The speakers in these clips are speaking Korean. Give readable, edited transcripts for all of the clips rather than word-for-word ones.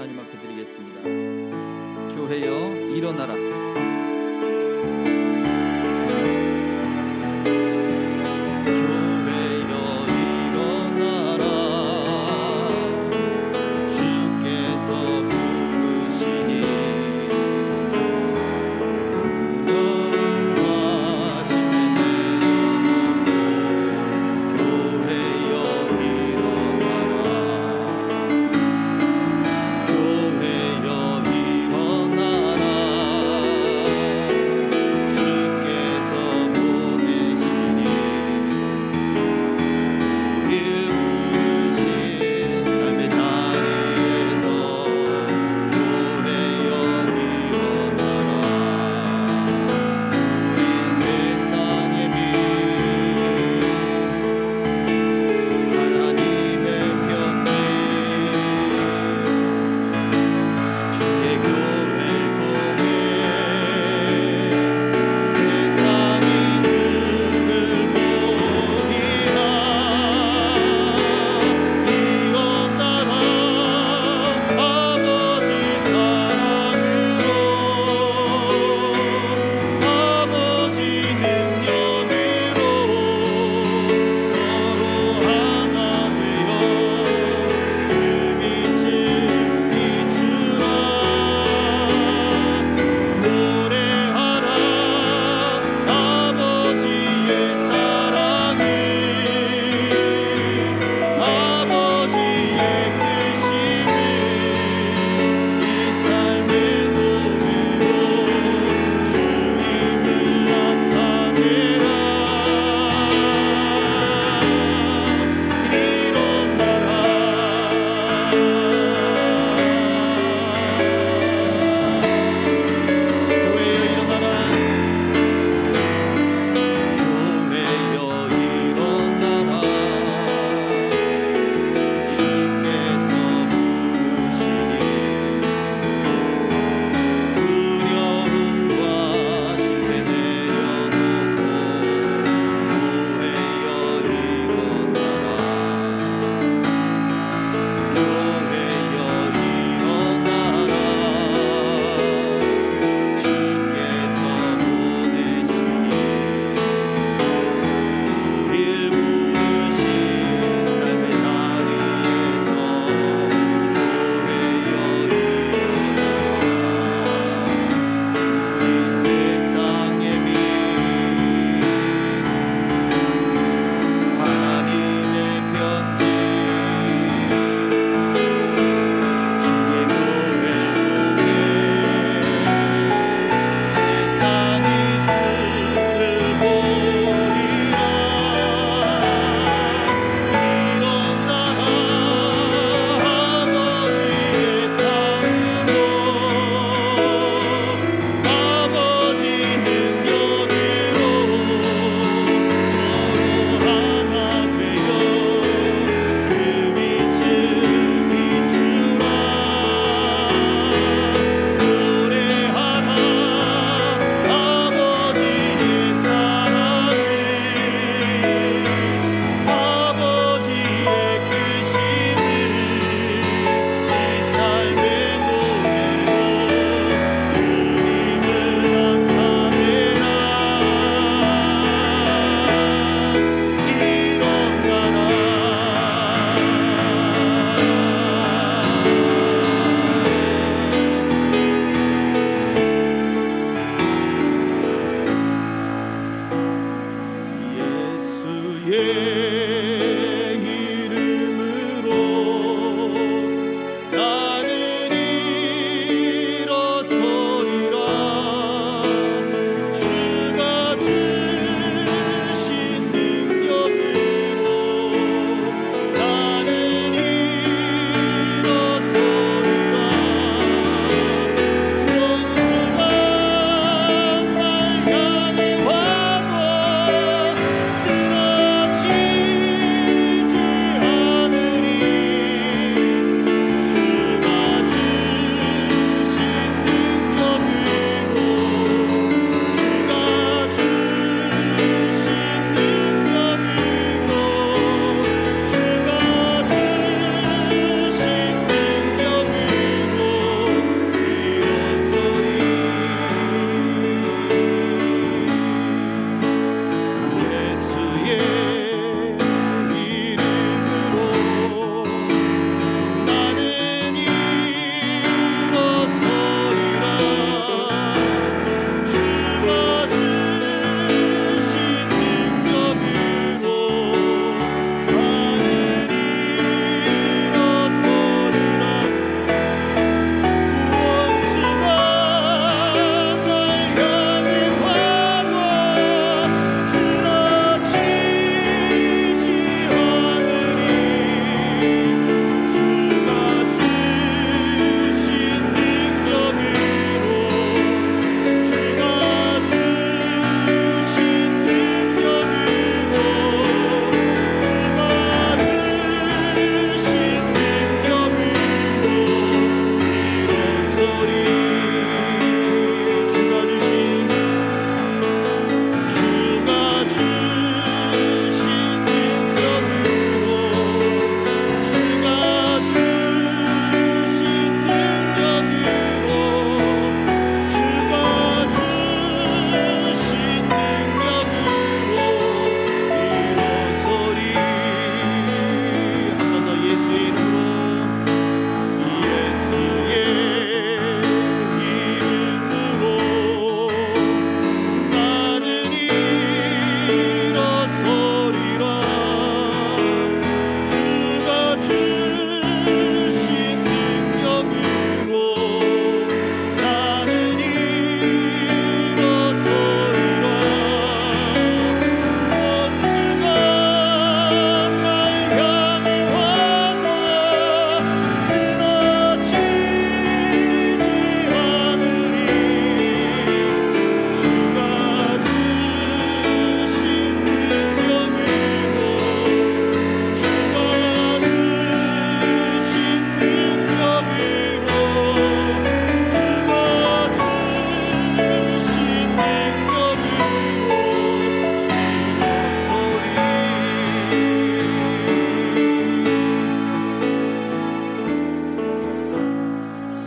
하나님 앞에 드리겠습니다. 교회여 일어나라. 교회여 일어나라.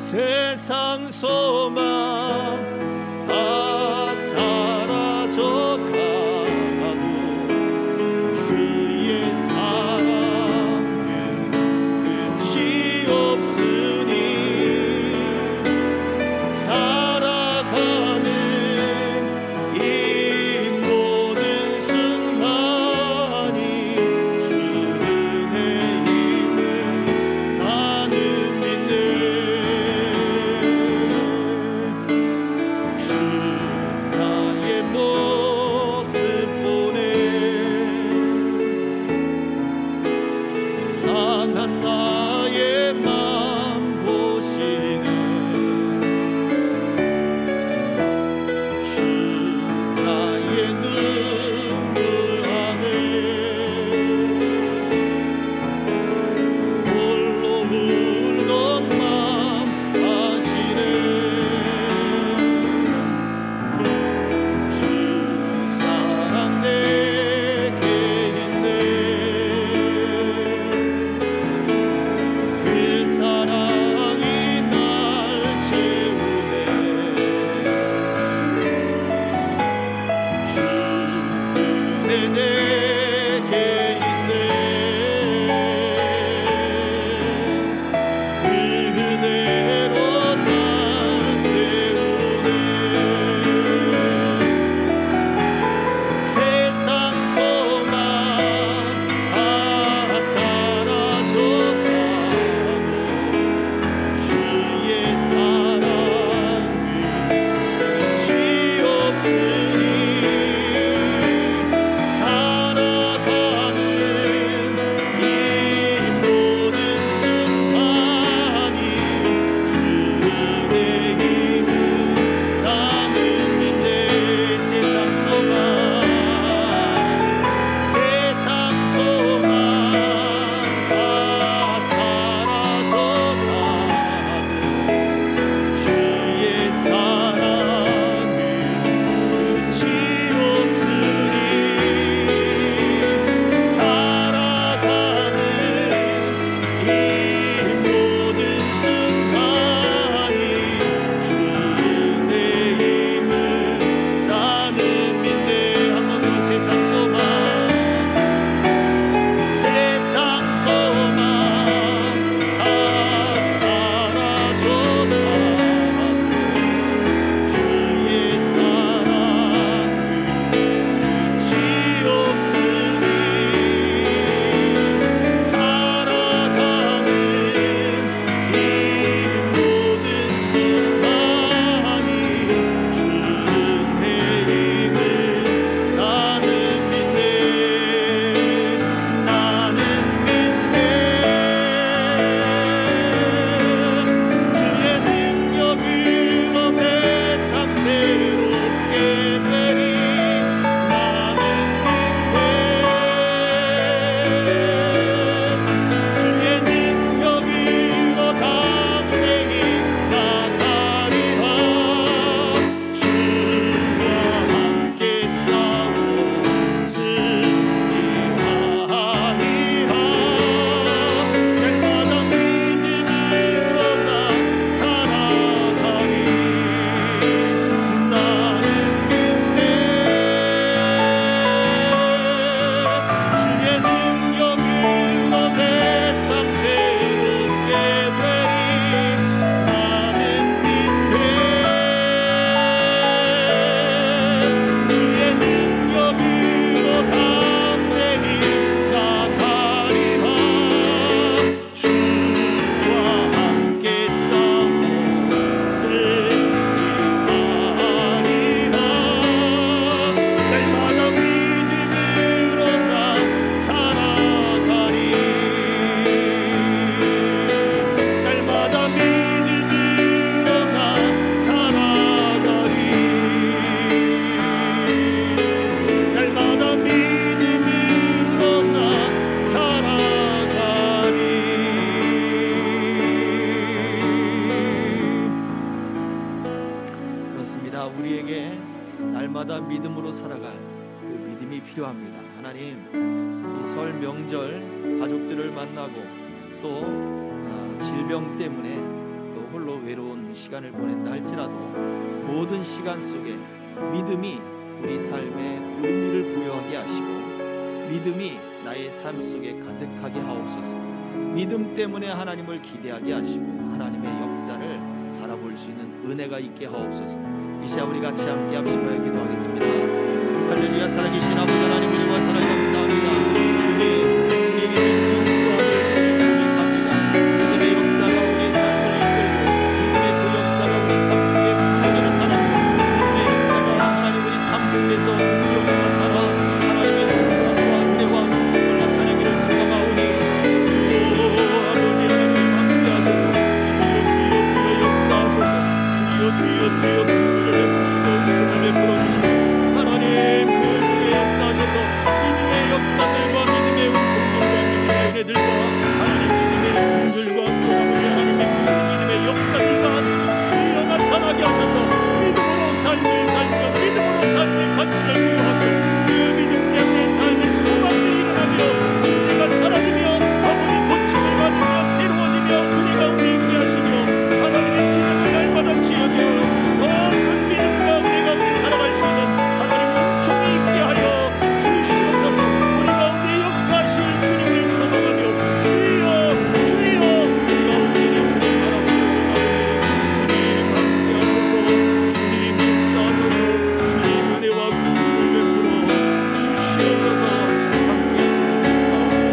세상 소망 다 사라져가도 주의 사랑은 끝이 없으니 살아가는 이 모든 순간이 주 은혜임을 나는 믿네. 주 나의 모습 보네. 상한 나의 맘 보시네. 주 나의 눈물 안에 홀로 울던 맘 아시네. 주 사랑 내게 있네. 그 사랑이 날 채우네. 주 은혜 내게 있네. 그 은혜로 날 세우네. 세상 소망 다 사라져가도 주의 사랑은 끝이 없으니 살아가는 이 모든 순간이 주 은혜임을 나는 믿네. 세상 소망 다 사라져가도 주의 사랑은 끝이 없으니 살아가는 이 모든 순간이 주 은혜임을 나는 믿네. 한 번 더 세상 소망 다 사라져가도 주의 사랑은 끝이 없으니 살아가는 이 모든 순간이 주 은혜임을 나는 믿네. 나는 믿네. 주의 능력으로 내 삶 새롭게 되리. 나는 믿네. 주의 능력으로 담대히 나가리라. 주와 함께 싸워 승리하리라. 날마다 믿음으로 나 살아가리. 나는 믿네. 주의 능력으로 내 삶 새롭게 되리. 나는 믿네. 주의 능력으로 담대히 나가리라. 주와 함께 싸워 승리하리라. 날마다 믿음으로 나 살아가리. 날마다 믿음으로 나 살아가리. 날마다 믿음으로 나 살아가리. 그렇습니다. 우리에게 날마다 믿음으로 살아갈 그 믿음이 필요합니다. 하나님, 이 설 명절 가족들을 만나고 또 질병 때문에 또 홀로 외로운 시간을 보낸다 할지라도 모든 시간 속에 믿음이 우리 삶에 의미를 부여하게 하시고 믿음이 나의 삶 속에 가득하게 하옵소서. 믿음 때문에 하나님을 기대하게 하시고 하나님의 역사를 바라볼 수 있는 은혜가 있게 하옵소서. 이 시간 우리 같이 함께 합심하여 기도하겠습니다. 할렐루야. 살아계신 아버지 하나님, 은혜와 사랑 감사합니다. 주님, 우리에게 믿음이 필요함을 주님 고백합니다. 믿음의 역사가 우리의 삶을 이끌고 믿음의 그 역사가 우리 삶 속에 강하게 나타나고 믿음의 역사가 하나님 우리 삶 속에서 능력으로 나타나 하나님의 영광과 은혜와 은총을 나타내기를 소망하오니 주여 아버지 하나님 함께 하소서. 주여 주여 주여 역사하소서. 주여 주여 주여 긍휼을 베푸시고 은총을 베풀어 주시고 하나님 그 속에 역사하셔서 믿음의 역사들과 믿음의 은총들과 믿음의 은혜들과 하나님 믿음의 긍휼과 또 아버지 하나님 베푸시는 믿음의 역사들만 주여 나타나게 하셔서 믿음으로 삶을 살며 믿음으로 삶의 가치를 부여하고 그 믿음 때문에 삶의 소망들이 일어나며 문제가 사라지며 아버지 고침을 받으며 새로워지며 은혜 가운데 있게 하시며 하나님의 기적을 날마다 취하며 더 큰 믿음과 은혜 가운데 살아갈 수 있는 하나님 은총이 있게 하여 주시옵소서. 우리 가운데 역사하실 주님을 소망하며 주여 주여 우리 가운데 주님 바라보고 나오니 주님 함께 하소서. 주님 역사하소서. 주님 은혜와 긍휼을 베풀어 주시옵소서. 함께 하시는 싸움을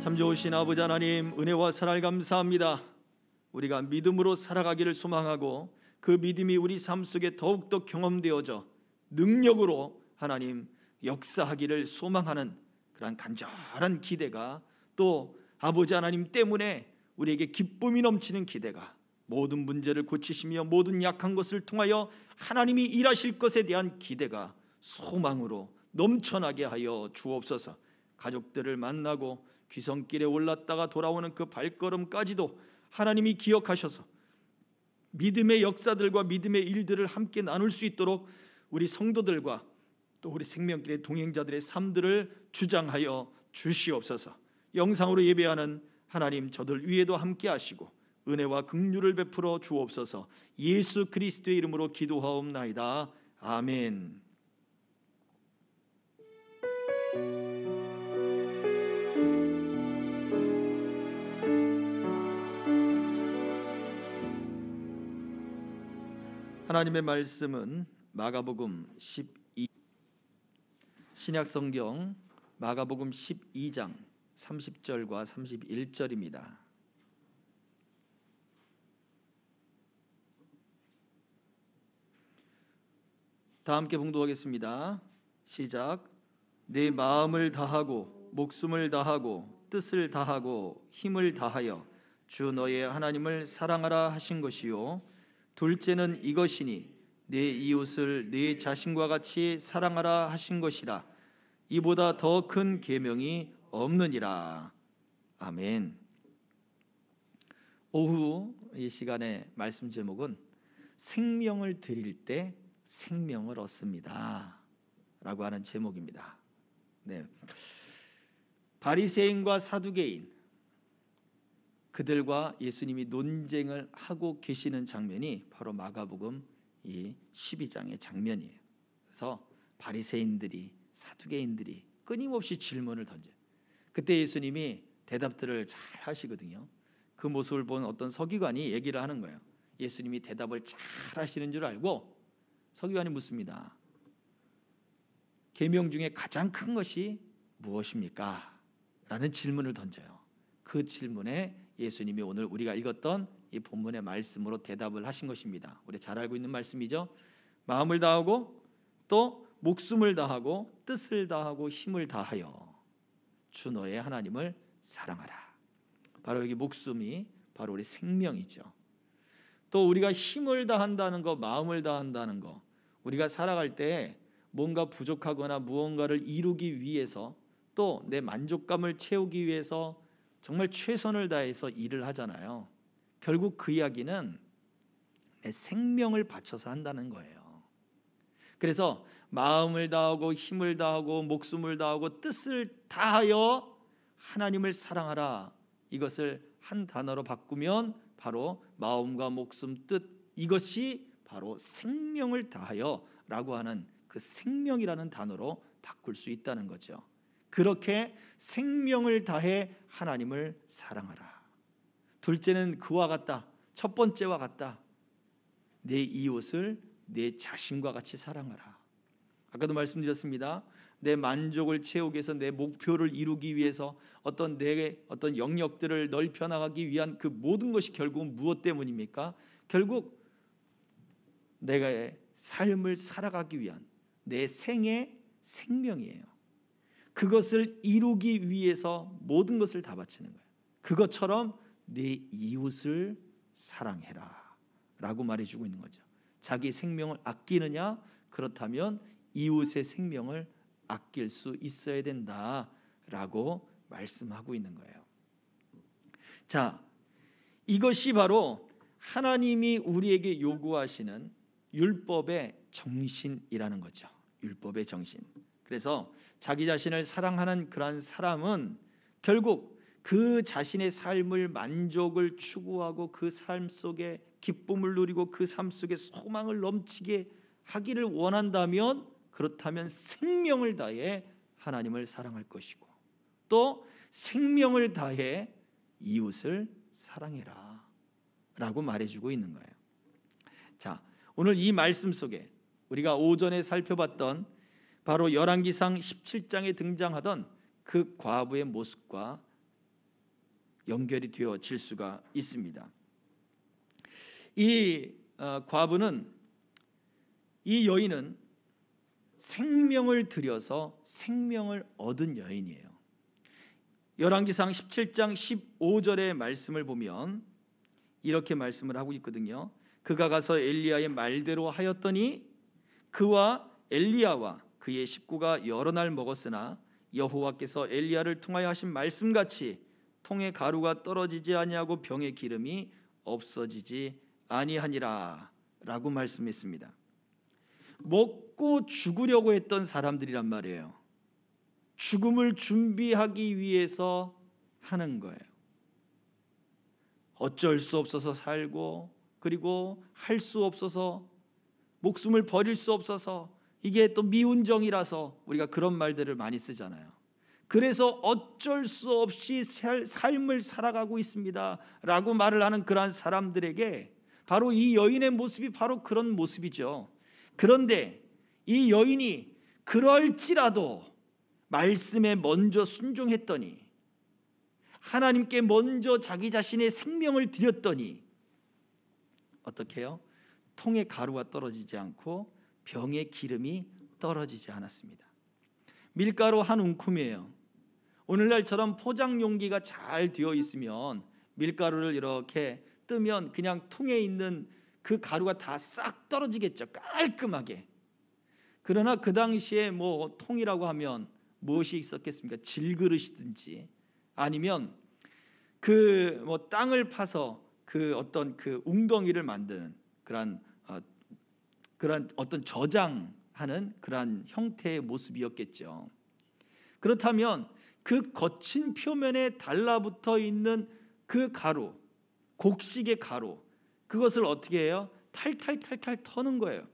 참 좋으신 아버지 하나님, 은혜와 사랑을 감사합니다. 우리가 믿음으로 살아가기를 소망하고 그 믿음이 우리 삶 속에 더욱더 경험되어져 능력으로 하나님 역사하기를 소망하는 그러한 간절한 기대가 또 아버지 하나님 때문에 우리에게 기쁨이 넘치는 기대가 모든 문제를 고치시며 모든 약한 것을 통하여 하나님이 일하실 것에 대한 기대가 소망으로 넘쳐나게 하여 주옵소서. 가족들을 만나고 귀성길에 올랐다가 돌아오는 그 발걸음까지도 하나님이 기억하셔서 믿음의 역사들과 믿음의 일들을 함께 나눌 수 있도록 우리 성도들과 또 우리 생명길의 동행자들의 삶들을 주장하여 주시옵소서. 영상으로 예배하는 하나님 저들 위에도 함께 하시고 은혜와 긍휼을 베풀어 주옵소서. 예수 그리스도의 이름으로 기도하옵나이다. 아멘. 하나님의 말씀은 마가복음 12 신약성경 마가복음 12장 30절과 31절입니다. 다 함께 봉독하겠습니다. 시작. 내 마음을 다하고 목숨을 다하고 뜻을 다하고 힘을 다하여 주 너의 하나님을 사랑하라 하신 것이요 둘째는 이것이니 내 이웃을 내 자신과 같이 사랑하라 하신 것이라. 이보다 더 큰 계명이 없느니라. 아멘. 오후 이 시간의 말씀 제목은 생명을 드릴 때 생명을 얻습니다 라고 하는 제목입니다. 네. 바리새인과 사두개인 그들과 예수님이 논쟁을 하고 계시는 장면이 바로 마가복음 이 12장의 장면이에요. 그래서 바리새인들이 사두개인들이 끊임없이 질문을 던져요. 그때 예수님이 대답들을 잘 하시거든요. 그 모습을 본 어떤 서기관이 얘기를 하는 거예요. 예수님이 대답을 잘 하시는 줄 알고 서기관이 묻습니다. 계명 중에 가장 큰 것이 무엇입니까? 라는 질문을 던져요. 그 질문에 예수님이 오늘 우리가 읽었던 이 본문의 말씀으로 대답을 하신 것입니다. 우리 잘 알고 있는 말씀이죠. 마음을 다하고 또 목숨을 다하고 뜻을 다하고 힘을 다하여 주 너의 하나님을 사랑하라. 바로 여기 목숨이 바로 우리 생명이죠. 또 우리가 힘을 다한다는 거, 마음을 다한다는 거, 우리가 살아갈 때 뭔가 부족하거나 무언가를 이루기 위해서 또 내 만족감을 채우기 위해서 정말 최선을 다해서 일을 하잖아요. 결국 그 이야기는 내 생명을 바쳐서 한다는 거예요. 그래서 마음을 다하고 힘을 다하고 목숨을 다하고 뜻을 다하여 하나님을 사랑하라, 이것을 한 단어로 바꾸면 바로 마음과 목숨, 뜻, 이것이 바로 생명을 다하여 라고 하는 그 생명이라는 단어로 바꿀 수 있다는 거죠. 그렇게 생명을 다해 하나님을 사랑하라. 둘째는 그와 같다. 첫 번째와 같다. 내 이웃을 내 자신과 같이 사랑하라. 아까도 말씀드렸습니다. 내 만족을 채우기 위해서, 내 목표를 이루기 위해서 내 어떤 영역들을 넓혀 나가기 위한 그 모든 것이 결국은 무엇 때문입니까? 결국 내가 삶을 살아가기 위한 내 생의 생명이에요. 그것을 이루기 위해서 모든 것을 다 바치는 거예요. 그것처럼 내 이웃을 사랑해라 라고 말해주고 있는 거죠. 자기 생명을 아끼느냐? 그렇다면 이웃의 생명을 아낄 수 있어야 된다라고 말씀하고 있는 거예요. 자, 이것이 바로 하나님이 우리에게 요구하시는 율법의 정신이라는 거죠. 율법의 정신. 그래서 자기 자신을 사랑하는 그러한 사람은 결국 그 자신의 삶을 만족을 추구하고 그 삶 속에 기쁨을 누리고 그 삶 속에 소망을 넘치게 하기를 원한다면, 그렇다면 생명을 다해 하나님을 사랑할 것이고 또 생명을 다해 이웃을 사랑해라 라고 말해주고 있는 거예요. 자, 오늘 이 말씀 속에 우리가 오전에 살펴봤던 바로 열왕기상 17장에 등장하던 그 과부의 모습과 연결이 되어질 수가 있습니다. 이 과부는, 이 여인은 생명을 들여서 생명을 얻은 여인이에요. 열왕기상 17장 15절의 말씀을 보면 이렇게 말씀을 하고 있거든요. 그가 가서 엘리야의 말대로 하였더니 그와 엘리야와 그의 식구가 여러 날 먹었으나 여호와께서 엘리야를 통하여 하신 말씀같이 통에 가루가 떨어지지 아니하고 병의 기름이 없어지지 아니하니라 라고 말씀했습니다. 먹고 죽으려고 했던 사람들이란 말이에요. 죽음을 준비하기 위해서 하는 거예요. 어쩔 수 없어서 살고, 그리고 할 수 없어서, 목숨을 버릴 수 없어서, 이게 또 미운정이라서 우리가 그런 말들을 많이 쓰잖아요. 그래서 어쩔 수 없이 삶을 살아가고 있습니다 라고 말을 하는 그러한 사람들에게 바로 이 여인의 모습이 바로 그런 모습이죠. 그런데 이 여인이 그럴지라도 말씀에 먼저 순종했더니, 하나님께 먼저 자기 자신의 생명을 드렸더니 어떻게 해요? 통에 가루가 떨어지지 않고 병에 기름이 떨어지지 않았습니다. 밀가루 한 움큼이에요. 오늘날처럼 포장 용기가 잘 되어 있으면 밀가루를 이렇게 뜨면 그냥 통에 있는 그 가루가 다 싹 떨어지겠죠, 깔끔하게. 그러나 그 당시에 뭐 통이라고 하면 무엇이 있었겠습니까? 질그릇이든지 아니면 그 뭐 땅을 파서 그 어떤 그 웅덩이를 만드는 그런 어떤 저장하는 그런 형태의 모습이었겠죠. 그렇다면 그 거친 표면에 달라붙어 있는 그 가루, 곡식의 가루, 그것을 어떻게 해요? 탈탈탈탈 터는 거예요.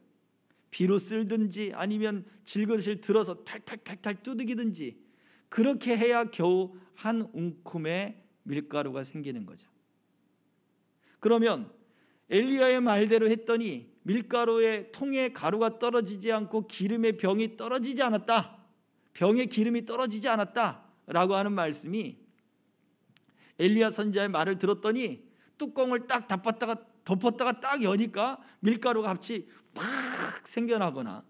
비로 쓸든지 아니면 질그릇을 들어서 탈탈탈탈 두들기든지 그렇게 해야 겨우 한 움큼의 밀가루가 생기는 거죠. 그러면 엘리야의 말대로 했더니 밀가루의 통에 가루가 떨어지지 않고 기름의 병이 떨어지지 않았다, 병의 기름이 떨어지지 않았다라고 하는 말씀이, 엘리야 선지자의 말을 들었더니 뚜껑을 딱 덮었다가 딱 여니까 밀가루가 같이 팍 생겨나거나,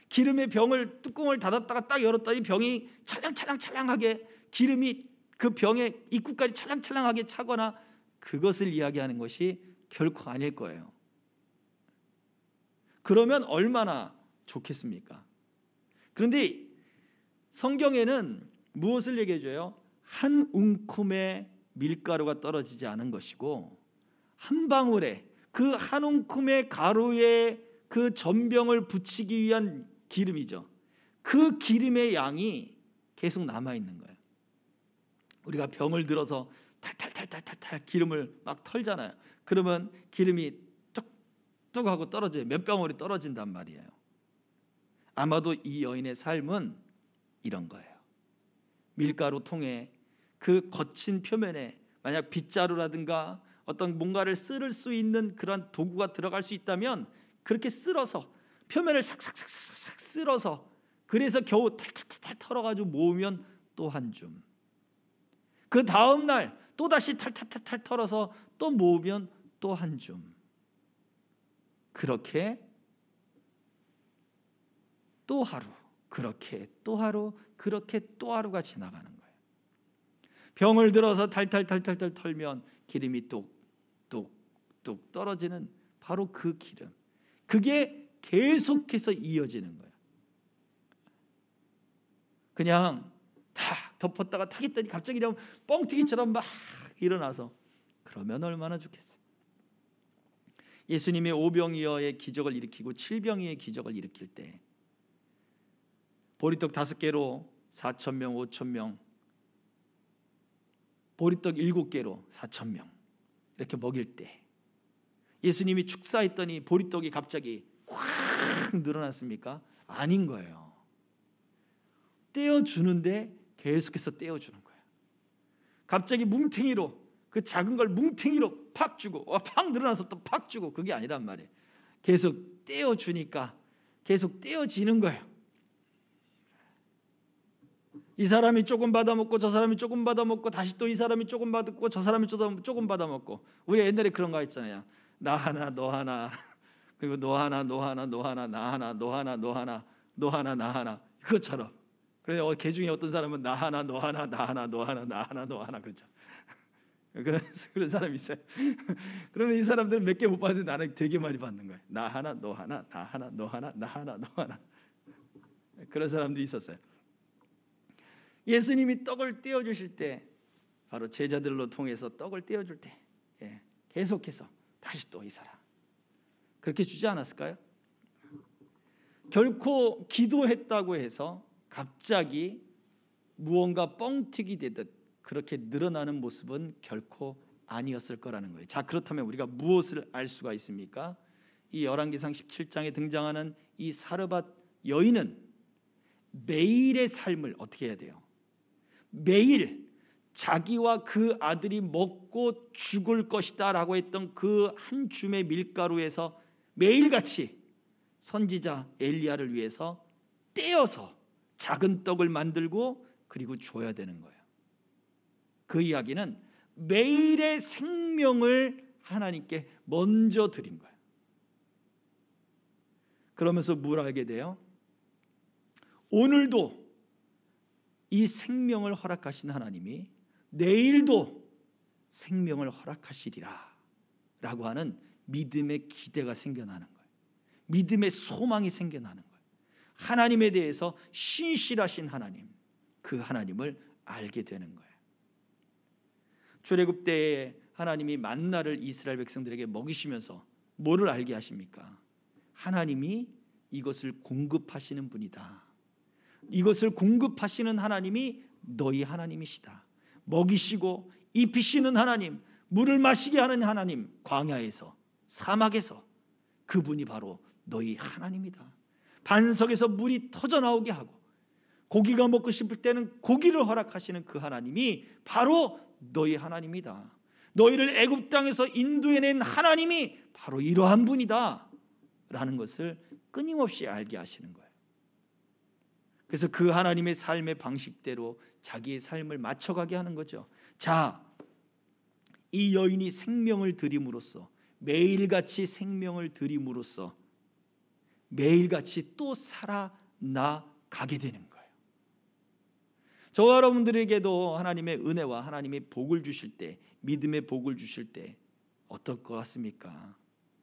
기름의 병을 뚜껑을 닫았다가 딱 열었더니 병이 찰랑찰랑찰랑하게 기름이 그 병의 입구까지 찰랑찰랑하게 차거나, 그것을 이야기하는 것이 결코 아닐 거예요. 그러면 얼마나 좋겠습니까? 그런데 성경에는 무엇을 얘기해 줘요? 한 움큼의 밀가루가 떨어지지 않은 것이고 한 방울의 그 한 움큼의 가루의 그 전병을 붙이기 위한 기름이죠. 그 기름의 양이 계속 남아 있는 거예요. 우리가 병을 들어서 탈탈탈탈탈 기름을 막 털잖아요. 그러면 기름이 뚝뚝 하고 떨어져요. 몇 방울이 떨어진단 말이에요. 아마도 이 여인의 삶은 이런 거예요. 밀가루 통에 그 거친 표면에 만약 빗자루라든가 어떤 뭔가를 쓸 수 있는 그런 도구가 들어갈 수 있다면 그렇게 쓸어서 표면을 삭삭삭삭삭 쓸어서 그래서 겨우 탈탈탈탈 털어가지고 모으면 또 한 줌. 그 다음 날 또다시 탈탈탈탈 털어서 또 모으면 또 한 줌. 그렇게 또 하루, 그렇게 또 하루, 그렇게 또 하루가 지나가는 거예요. 병을 들어서 탈탈탈탈탈 털면 기름이 뚝뚝뚝 떨어지는 바로 그 기름. 그게 계속해서 이어지는 거예요. 그냥 다 덮었다가 타겠더니 갑자기 뻥튀기처럼 막 일어나서 그러면 얼마나 좋겠어요. 예수님이 오병이어의 기적을 일으키고 칠병이의 기적을 일으킬 때 보리떡 5개로 4,000명, 5,000명, 보리떡 7개로 4,000명 이렇게 먹일 때 예수님이 축사했더니 보리떡이 갑자기 확 늘어났습니까? 아닌 거예요. 떼어주는데 계속해서 떼어주는 거예요. 갑자기 뭉탱이로 그 작은 걸 뭉탱이로 팍 주고 팍 늘어나서 또 팍 주고 그게 아니란 말이에요. 계속 떼어주니까 계속 떼어지는 거예요. 이 사람이 조금 받아먹고 저 사람이 조금 받아먹고 다시 또 이 사람이 조금 받고 저 사람이 조금 받아먹고 우리 옛날에 그런 거 있잖아요. 나 하나 너 하나 그리고 너 하나 너 하나 너 하나 나 하나 너 하나 너 하나 너 하나 나 하나 그것처럼. 그래서 개 중에 어떤 사람은 나 하나 너 하나 나 하나 너 하나 나 하나 너 하나 그렇죠. 그런 사람이 있어요. 그러면 이 사람들은 몇 개 못 받는데 나는 되게 많이 받는 거예요. 나 하나 너 하나 나 하나 너 하나 나 하나 너 하나 그런 사람들이 있었어요. 예수님이 떡을 떼어주실 때 바로 제자들로 통해서 떡을 떼어줄 때 계속해서 다시 또 이 사람 그렇게 주지 않았을까요? 결코 기도했다고 해서 갑자기 무언가 뻥튀기 되듯 그렇게 늘어나는 모습은 결코 아니었을 거라는 거예요. 자, 그렇다면 우리가 무엇을 알 수가 있습니까? 이 열왕기상 17장에 등장하는 이 사르밧 여인은 매일의 삶을 어떻게 해야 돼요? 매일 자기와 그 아들이 먹고 죽을 것이다 라고 했던 그 한 줌의 밀가루에서 매일같이 선지자 엘리야를 위해서 떼어서 작은 떡을 만들고 그리고 줘야 되는 거예요. 그 이야기는 매일의 생명을 하나님께 먼저 드린 거예요. 그러면서 뭘 알게 돼요? 오늘도 이 생명을 허락하신 하나님이 내일도 생명을 허락하시리라 라고 하는 믿음의 기대가 생겨나는 거예요. 믿음의 소망이 생겨나는 거예요. 하나님에 대해서 신실하신 하나님, 그 하나님을 알게 되는 거예요. 출애굽 때에 하나님이 만나를 이스라엘 백성들에게 먹이시면서 뭐를 알게 하십니까? 하나님이 이것을 공급하시는 분이다. 이것을 공급하시는 하나님이 너희 하나님이시다. 먹이시고 입히시는 하나님, 물을 마시게 하는 하나님, 광야에서 사막에서 그분이 바로 너희 하나님이다. 반석에서 물이 터져나오게 하고 고기가 먹고 싶을 때는 고기를 허락하시는 그 하나님이 바로 너희 하나님이다. 너희를 애굽 땅에서 인도해낸 하나님이 바로 이러한 분이다 라는 것을 끊임없이 알게 하시는 거예요. 그래서 그 하나님의 삶의 방식대로 자기의 삶을 맞춰가게 하는 거죠. 자, 이 여인이 생명을 드림으로써 매일같이 생명을 드림으로써 매일같이 또 살아나가게 되는 거예요. 저와 여러분들에게도 하나님의 은혜와 하나님의 복을 주실 때, 믿음의 복을 주실 때 어떨 것 같습니까?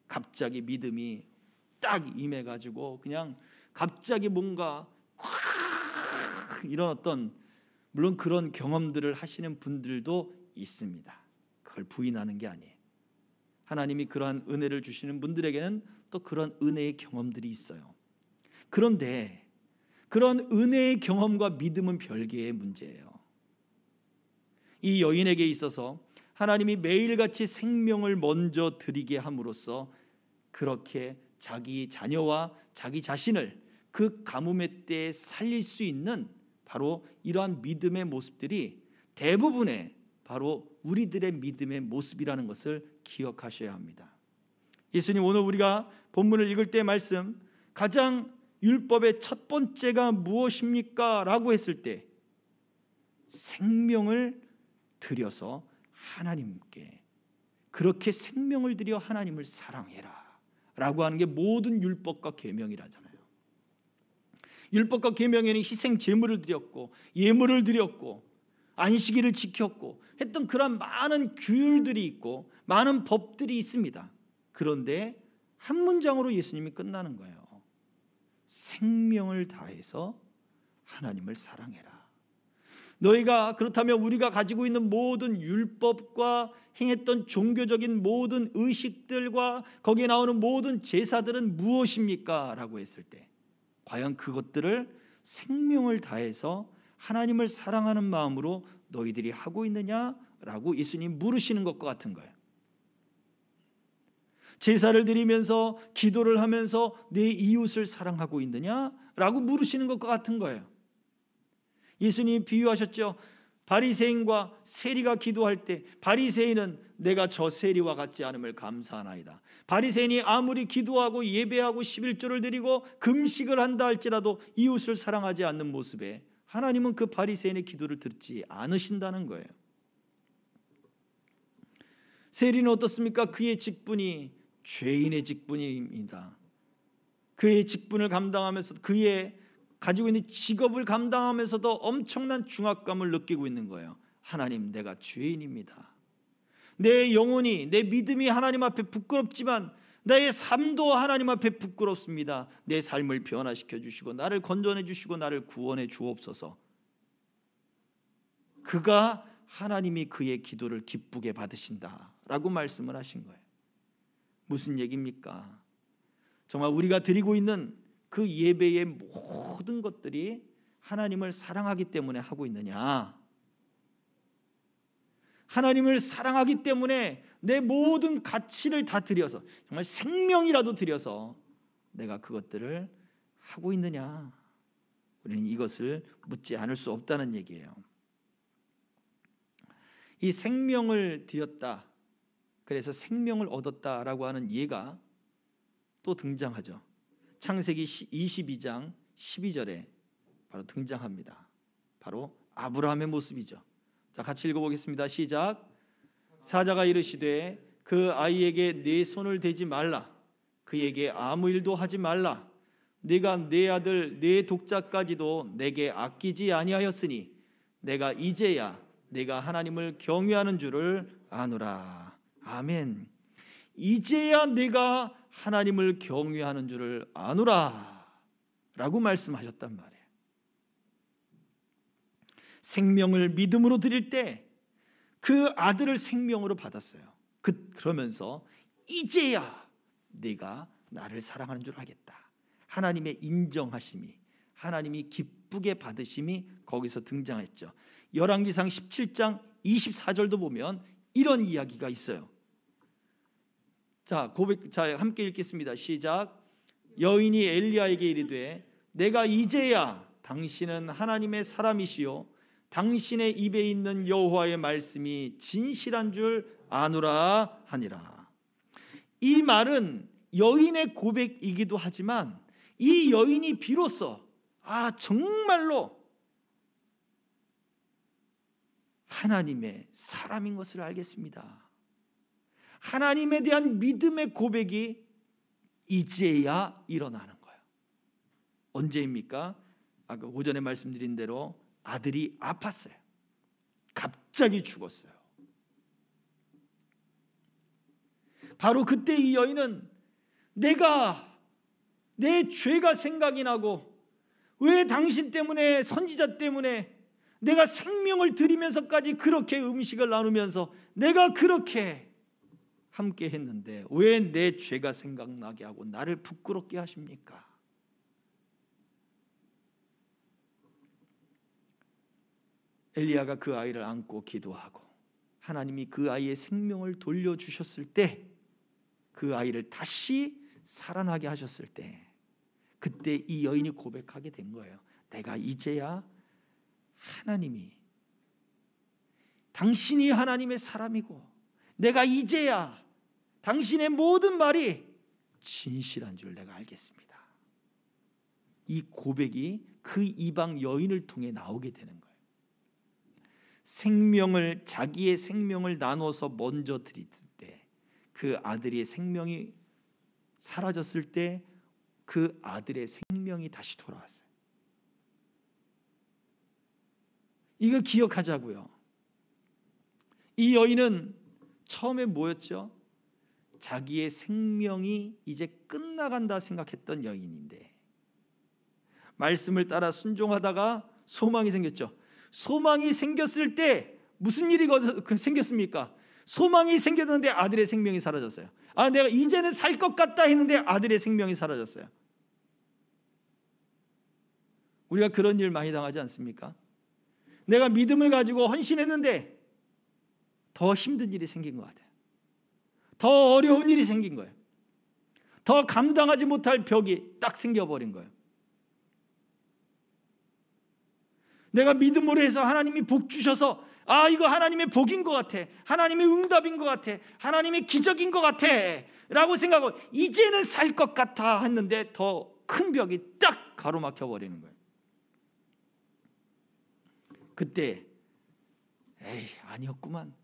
갑자기 믿음이 딱 임해가지고 그냥 갑자기 뭔가 이런 어떤 물론 그런 경험들을 하시는 분들도 있습니다. 그걸 부인하는 게 아니에요. 하나님이 그러한 은혜를 주시는 분들에게는 또 그런 은혜의 경험들이 있어요. 그런데 그런 은혜의 경험과 믿음은 별개의 문제예요. 이 여인에게 있어서 하나님이 매일같이 생명을 먼저 드리게 함으로써 그렇게 자기 자녀와 자기 자신을 그 가뭄의 때에 살릴 수 있는 바로 이러한 믿음의 모습들이 대부분의 바로 우리들의 믿음의 모습이라는 것을 기억하셔야 합니다. 예수님, 오늘 우리가 본문을 읽을 때 말씀, 가장 율법의 첫 번째가 무엇입니까? 라고 했을 때 생명을 들여서 하나님께, 그렇게 생명을 들여 하나님을 사랑해라 라고 하는 게 모든 율법과 계명이라잖아요. 율법과 계명에는 희생 제물을 드렸고 예물을 드렸고 안식일을 지켰고 했던 그런 많은 규율들이 있고 많은 법들이 있습니다. 그런데 한 문장으로 예수님이 끝나는 거예요. 생명을 다해서 하나님을 사랑해라. 너희가 그렇다면 우리가 가지고 있는 모든 율법과 행했던 종교적인 모든 의식들과 거기에 나오는 모든 제사들은 무엇입니까? 라고 했을 때 과연 그것들을 생명을 다해서 하나님을 사랑하는 마음으로 너희들이 하고 있느냐라고 예수님 물으시는 것과 같은 거예요. 제사를 드리면서 기도를 하면서 내 이웃을 사랑하고 있느냐라고 물으시는 것과 같은 거예요. 예수님이 비유하셨죠. 바리새인과 세리가 기도할 때 바리새인은 내가 저 세리와 같지 않음을 감사하나이다. 바리새인이 아무리 기도하고 예배하고 11조를 드리고 금식을 한다 할지라도 이웃을 사랑하지 않는 모습에 하나님은 그 바리새인의 기도를 듣지 않으신다는 거예요. 세리는 어떻습니까? 그의 직분이 죄인의 직분입니다. 그의 직분을 감당하면서 그의 가지고 있는 직업을 감당하면서도 엄청난 중압감을 느끼고 있는 거예요. 하나님, 내가 죄인입니다. 내 영혼이, 내 믿음이 하나님 앞에 부끄럽지만 나의 삶도 하나님 앞에 부끄럽습니다. 내 삶을 변화시켜 주시고 나를 건져내 주시고 나를 구원해 주옵소서. 그가 하나님이 그의 기도를 기쁘게 받으신다라고 말씀을 하신 거예요. 무슨 얘기입니까? 정말 우리가 드리고 있는 그 예배의 모든 것들이 하나님을 사랑하기 때문에 하고 있느냐? 하나님을 사랑하기 때문에 내 모든 가치를 다 드려서 정말 생명이라도 드려서 내가 그것들을 하고 있느냐? 우리는 이것을 묻지 않을 수 없다는 얘기예요. 이 생명을 드렸다, 그래서 생명을 얻었다라고 하는 예가 또 등장하죠. 창세기 22장 12절에 바로 등장합니다. 바로 아브라함의 모습이죠. 자, 같이 읽어보겠습니다. 시작. 사자가 이르시되 그 아이에게 네 손을 대지 말라. 그에게 아무 일도 하지 말라. 네가 네 아들 네 독자까지도 내게 아끼지 아니하였으니 내가 이제야 내가 하나님을 경외하는 줄을 아노라. 아멘. 이제야 내가 하나님을 경외하는 줄을 아노라 라고 말씀하셨단 말이에요. 생명을 믿음으로 드릴 때 그 아들을 생명으로 받았어요. 그러면서 이제야 내가 나를 사랑하는 줄 알겠다. 하나님의 인정하심이, 하나님이 기쁘게 받으심이 거기서 등장했죠. 열왕기상 17장 24절도 보면 이런 이야기가 있어요. 자, 함께 읽겠습니다. 시작. 여인이 엘리야에게 이르되 내가 이제야 당신은 하나님의 사람이시요 당신의 입에 있는 여호와의 말씀이 진실한 줄 아노라 하니라. 이 말은 여인의 고백이기도 하지만 이 여인이 비로소 정말로 하나님의 사람인 것을 알겠습니다. 하나님에 대한 믿음의 고백이 이제야 일어나는 거예요. 언제입니까? 아까 오전에 말씀드린 대로 아들이 아팠어요. 갑자기 죽었어요. 바로 그때 이 여인은 내 죄가 생각이 나고 왜 당신 때문에, 선지자 때문에 내가 생명을 드리면서까지 그렇게 음식을 나누면서 내가 그렇게 함께 했는데 왜 내 죄가 생각나게 하고 나를 부끄럽게 하십니까? 엘리야가 그 아이를 안고 기도하고 하나님이 그 아이의 생명을 돌려주셨을 때, 그 아이를 다시 살아나게 하셨을 때, 그때 이 여인이 고백하게 된 거예요. 내가 이제야 당신이 하나님의 사람이고 내가 이제야 당신의 모든 말이 진실한 줄 내가 알겠습니다. 이 고백이 그 이방 여인을 통해 나오게 되는 거예요. 자기의 생명을 나눠서 먼저 드릴 때, 그 아들의 생명이 사라졌을 때 그 아들의 생명이 다시 돌아왔어요. 이거 기억하자고요. 이 여인은 처음에 뭐였죠? 자기의 생명이 이제 끝나간다 생각했던 여인인데, 말씀을 따라 순종하다가 소망이 생겼죠. 소망이 생겼을 때 무슨 일이 생겼습니까? 소망이 생겼는데 아들의 생명이 사라졌어요. 내가 이제는 살 것 같다 했는데 아들의 생명이 사라졌어요. 우리가 그런 일 많이 당하지 않습니까? 내가 믿음을 가지고 헌신했는데 더 힘든 일이 생긴 것 같아요. 더 어려운 일이 생긴 거예요. 더 감당하지 못할 벽이 딱 생겨버린 거예요. 내가 믿음으로 해서 하나님이 복 주셔서 이거 하나님의 복인 것 같아, 하나님의 응답인 것 같아, 하나님의 기적인 것 같아 라고 생각하고 이제는 살 것 같아 했는데 더 큰 벽이 딱 가로막혀 버리는 거예요. 그때 아니었구만,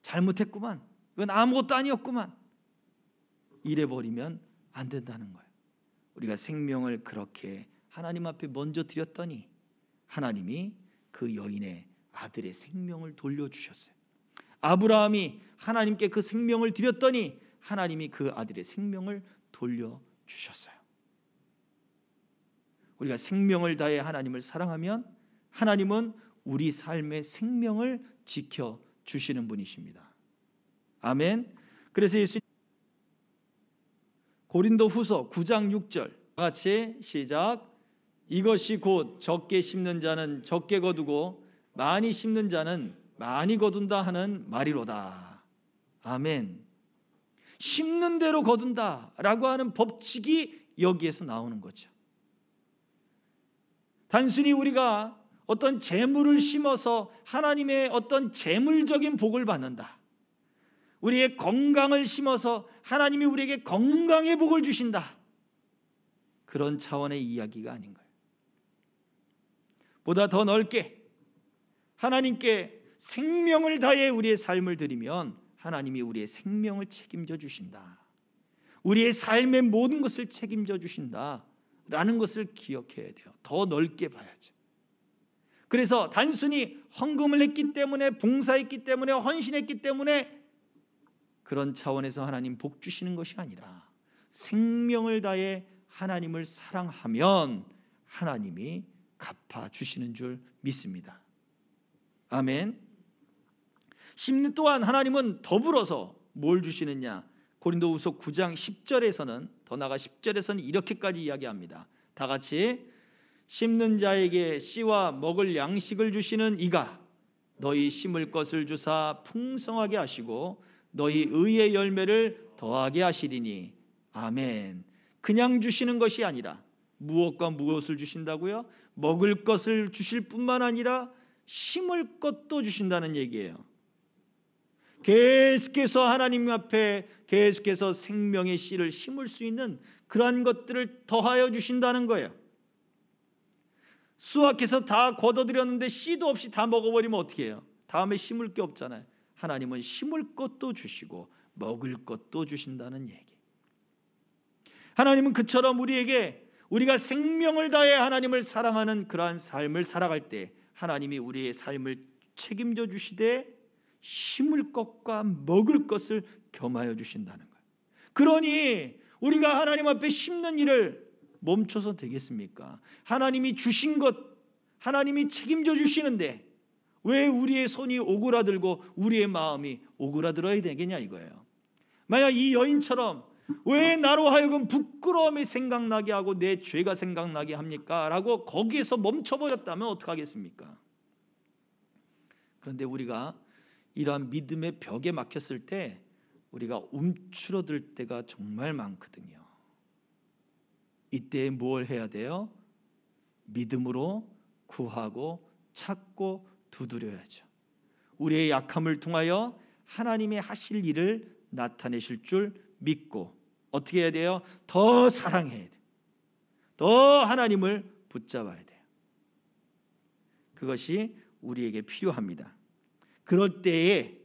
잘못했구만, 이건 아무것도 아니었구만, 이래버리면 안 된다는 거예요. 우리가 생명을 그렇게 하나님 앞에 먼저 드렸더니 하나님이 그 여인의 아들의 생명을 돌려주셨어요. 아브라함이 하나님께 그 생명을 드렸더니 하나님이 그 아들의 생명을 돌려주셨어요. 우리가 생명을 다해 하나님을 사랑하면 하나님은 우리 삶의 생명을 지켜주시는 분이십니다. 아멘. 그래서 예수님 고린도후서 9장 6절 같이 시작. 이것이 곧 적게 심는 자는 적게 거두고 많이 심는 자는 많이 거둔다 하는 말이로다. 아멘. 심는 대로 거둔다라고 하는 법칙이 여기에서 나오는 거죠. 단순히 우리가 어떤 재물을 심어서 하나님의 어떤 재물적인 복을 받는다, 우리의 건강을 심어서 하나님이 우리에게 건강의 복을 주신다, 그런 차원의 이야기가 아닌 거예요. 보다 더 넓게 하나님께 생명을 다해 우리의 삶을 드리면 하나님이 우리의 생명을 책임져 주신다, 우리의 삶의 모든 것을 책임져 주신다라는 것을 기억해야 돼요. 더 넓게 봐야죠. 그래서 단순히 헌금을 했기 때문에, 봉사했기 때문에, 헌신했기 때문에 그런 차원에서 하나님 복 주시는 것이 아니라 생명을 다해 하나님을 사랑하면 하나님이 갚아주시는 줄 믿습니다. 아멘. 심는 또한 하나님은 더불어서 뭘 주시느냐? 고린도후서 9장 10절에서는, 더 나아가 10절에서는 이렇게까지 이야기합니다. 다 같이. 심는 자에게 씨와 먹을 양식을 주시는 이가 너희 심을 것을 주사 풍성하게 하시고 너희 의의 열매를 더하게 하시리니. 아멘. 그냥 주시는 것이 아니라 무엇과 무엇을 주신다고요? 먹을 것을 주실 뿐만 아니라 심을 것도 주신다는 얘기예요. 계속해서 하나님 앞에 계속해서 생명의 씨를 심을 수 있는 그러한 것들을 더하여 주신다는 거예요. 수확해서 다 걷어들였는데 씨도 없이 다 먹어버리면 어떻게 해요? 다음에 심을 게 없잖아요. 하나님은 심을 것도 주시고 먹을 것도 주신다는 얘기. 하나님은 그처럼 우리에게, 우리가 생명을 다해 하나님을 사랑하는 그러한 삶을 살아갈 때 하나님이 우리의 삶을 책임져 주시되 심을 것과 먹을 것을 겸하여 주신다는 거예요. 그러니 우리가 하나님 앞에 심는 일을 멈춰서 되겠습니까? 하나님이 주신 것, 하나님이 책임져 주시는데 왜 우리의 손이 오그라들고 우리의 마음이 오그라들어야 되겠냐 이거예요. 만약 이 여인처럼 왜 나로 하여금 부끄러움이 생각나게 하고 내 죄가 생각나게 합니까? 라고 거기에서 멈춰버렸다면 어떡하겠습니까? 그런데 우리가 이러한 믿음의 벽에 막혔을 때 우리가 움츠러들 때가 정말 많거든요. 이때 뭘 해야 돼요? 믿음으로 구하고 찾고 두드려야죠. 우리의 약함을 통하여 하나님의 하실 일을 나타내실 줄 믿고 어떻게 해야 돼요? 더 사랑해야 돼요. 더 하나님을 붙잡아야 돼요. 그것이 우리에게 필요합니다. 그럴 때에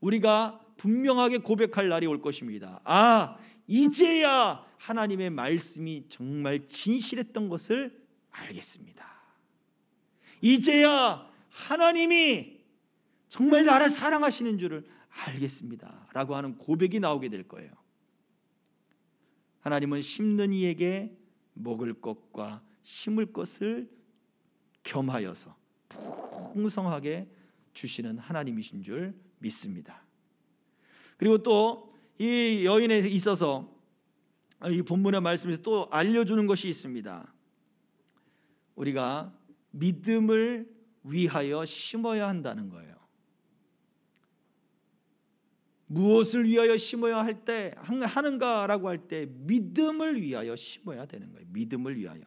우리가 분명하게 고백할 날이 올 것입니다. 아, 이제야 하나님의 말씀이 정말 진실했던 것을 알겠습니다. 이제야 하나님이 정말 나를 사랑하시는 줄을 알겠습니다 라고 하는 고백이 나오게 될 거예요. 하나님은 심는 이에게 먹을 것과 심을 것을 겸하여서 풍성하게 주시는 하나님이신 줄 믿습니다. 그리고 또 이 여인에 있어서 이 본문의 말씀에서 또 알려주는 것이 있습니다. 우리가 믿음을 위하여 심어야 한다는 거예요. 무엇을 위하여 심어야 하는가라고 할 때 믿음을 위하여 심어야 되는 거예요. 믿음을 위하여.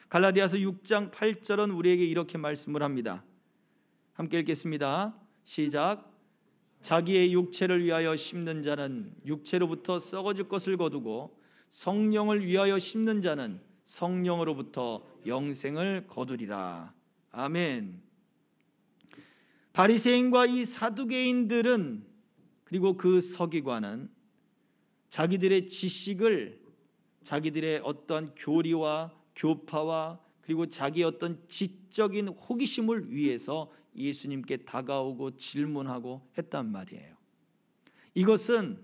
갈라디아서 6장 8절은 우리에게 이렇게 말씀을 합니다. 함께 읽겠습니다. 시작. 자기의 육체를 위하여 심는 자는 육체로부터 썩어질 것을 거두고 성령을 위하여 심는 자는 성령으로부터 영생을 거두리라. 아멘. 바리새인과 이 사두개인들은 그리고 그 서기관은 자기들의 지식을 자기들의 어떤 교리와 교파와 그리고 자기의 어떤 지적인 호기심을 위해서 예수님께 다가오고 질문하고 했단 말이에요. 이것은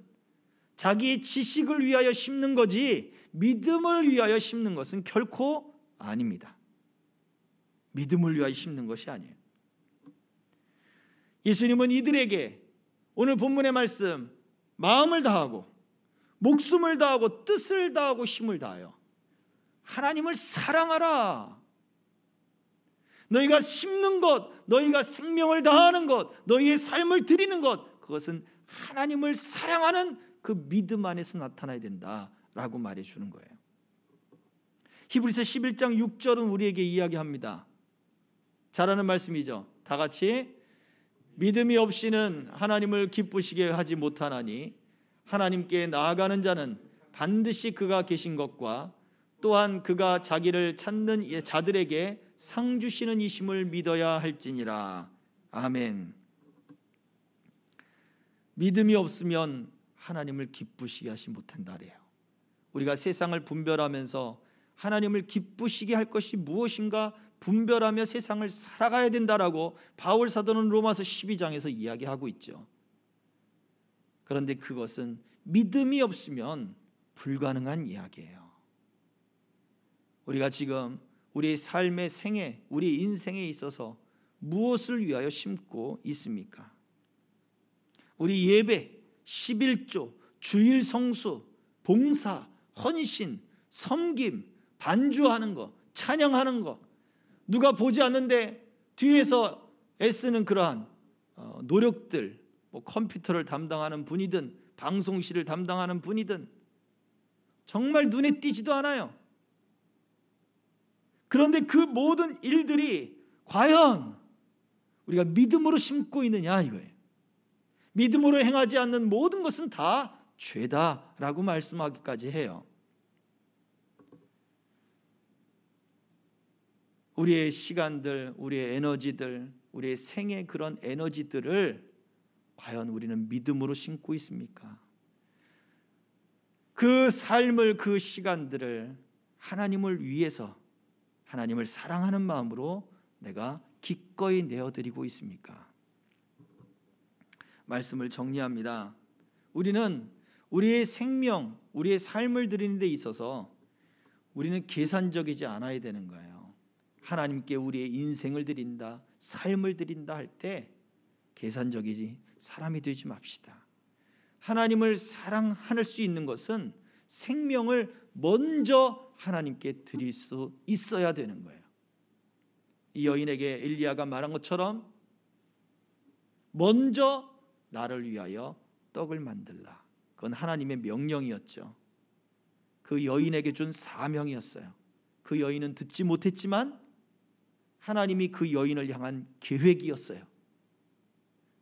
자기의 지식을 위하여 심는 거지 믿음을 위하여 심는 것은 결코 아닙니다. 믿음을 위하여 심는 것이 아니에요. 예수님은 이들에게 오늘 본문의 말씀 마음을 다하고 목숨을 다하고 뜻을 다하고 힘을 다하여 하나님을 사랑하라. 너희가 심는 것, 너희가 생명을 다하는 것, 너희의 삶을 드리는 것, 그것은 하나님을 사랑하는 그 믿음 안에서 나타나야 된다라고 말해주는 거예요. 히브리서 11장 6절은 우리에게 이야기합니다. 잘하는 말씀이죠. 다 같이 믿음이 없이는 하나님을 기쁘시게 하지 못하나니 하나님께 나아가는 자는 반드시 그가 계신 것과 또한 그가 자기를 찾는 자들에게 상 주시는 이심을 믿어야 할지니라. 아멘. 믿음이 없으면 하나님을 기쁘시게 하지 못한다래요. 우리가 세상을 분별하면서 하나님을 기쁘시게 할 것이 무엇인가 분별하며 세상을 살아가야 된다라고 바울 사도는 로마서 12장에서 이야기하고 있죠. 그런데 그것은 믿음이 없으면 불가능한 이야기예요. 우리가 지금 우리 삶의 생애, 우리 인생에 있어서 무엇을 위하여 심고 있습니까? 우리 예배, 11조, 주일 성수, 봉사, 헌신, 섬김, 반주하는 거, 찬양하는 거, 누가 보지 않는데 뒤에서 애쓰는 그러한 노력들, 컴퓨터를 담당하는 분이든 방송실을 담당하는 분이든 정말 눈에 띄지도 않아요. 그런데 그 모든 일들이 과연 우리가 믿음으로 심고 있느냐 이거예요. 믿음으로 행하지 않는 모든 것은 다 죄다라고 말씀하기까지 해요. 우리의 시간들, 우리의 에너지들, 우리의 생의 그런 에너지들을 과연 우리는 믿음으로 심고 있습니까? 그 삶을, 그 시간들을 하나님을 위해서, 하나님을 사랑하는 마음으로 내가 기꺼이 내어드리고 있습니까? 말씀을 정리합니다. 우리는 우리의 생명, 우리의 삶을 드리는 데 있어서 우리는 계산적이지 않아야 되는 거예요. 하나님께 우리의 인생을 드린다, 삶을 드린다 할 때 계산적이지 사람이 되지 맙시다. 하나님을 사랑할 수 있는 것은 생명을 먼저 하나님께 드릴 수 있어야 되는 거예요. 이 여인에게 엘리야가 말한 것처럼 먼저 나를 위하여 떡을 만들라. 그건 하나님의 명령이었죠. 그 여인에게 준 사명이었어요. 그 여인은 듣지 못했지만 하나님이 그 여인을 향한 계획이었어요.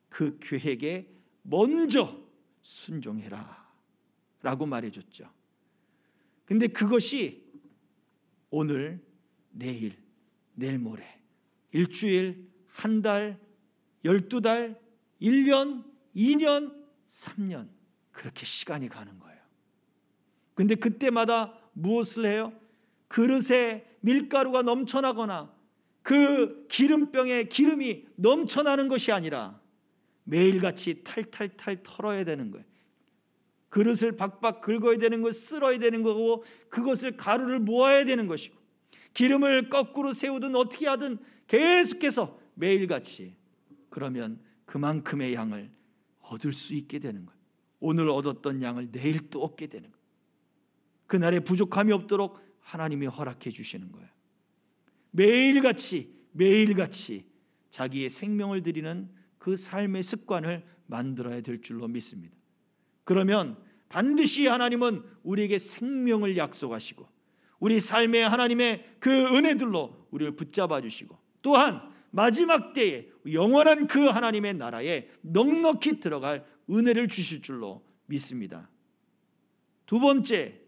그 계획에 먼저 순종해라 라고 말해줬죠. 근데 그것이 오늘, 내일, 내일 모레, 일주일, 한 달, 12달, 1년, 2년, 3년 그렇게 시간이 가는 거예요. 근데 그때마다 무엇을 해요? 그릇에 밀가루가 넘쳐나거나 그 기름병에 기름이 넘쳐나는 것이 아니라 매일같이 탈탈탈 털어야 되는 거예요. 그릇을 박박 긁어야 되는 거, 쓸어야 되는 거고, 그것을 가루를 모아야 되는 것이고, 기름을 거꾸로 세우든 어떻게 하든 계속해서 매일같이, 그러면 그만큼의 양을 얻을 수 있게 되는 거예요. 오늘 얻었던 양을 내일 또 얻게 되는 거예요. 그날에 부족함이 없도록 하나님이 허락해 주시는 거예요. 매일같이 자기의 생명을 드리는 그 삶의 습관을 만들어야 될 줄로 믿습니다. 그러면 반드시 하나님은 우리에게 생명을 약속하시고 우리 삶에 하나님의 그 은혜들로 우리를 붙잡아 주시고, 또한 마지막 때에 영원한 그 하나님의 나라에 넉넉히 들어갈 은혜를 주실 줄로 믿습니다. 두 번째